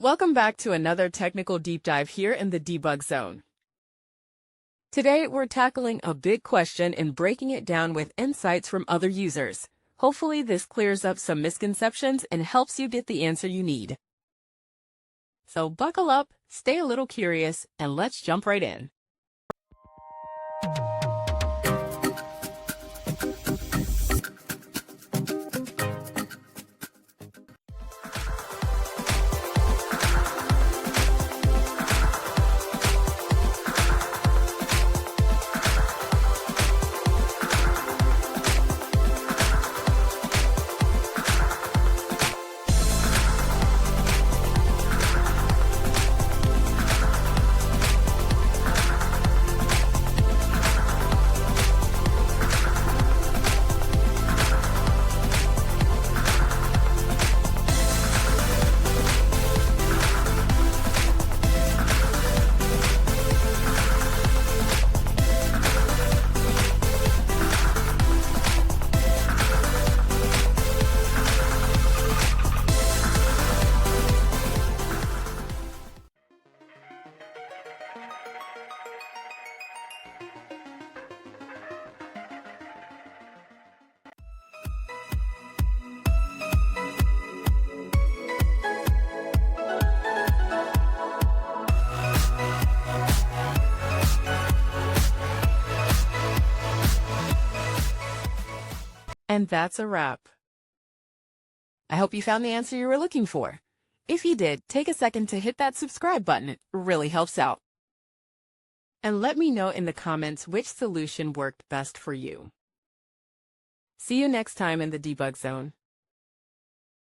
Welcome back to another technical deep dive here in the debug zone. Today, we're tackling a big question and breaking it down with insights from other users. Hopefully, this clears up some misconceptions and helps you get the answer you need. So buckle up, stay a little curious, and let's jump right in. And that's a wrap. I hope you found the answer you were looking for. If you did, take a second to hit that subscribe button. It really helps out. And let me know in the comments which solution worked best for you. See you next time in the debug zone.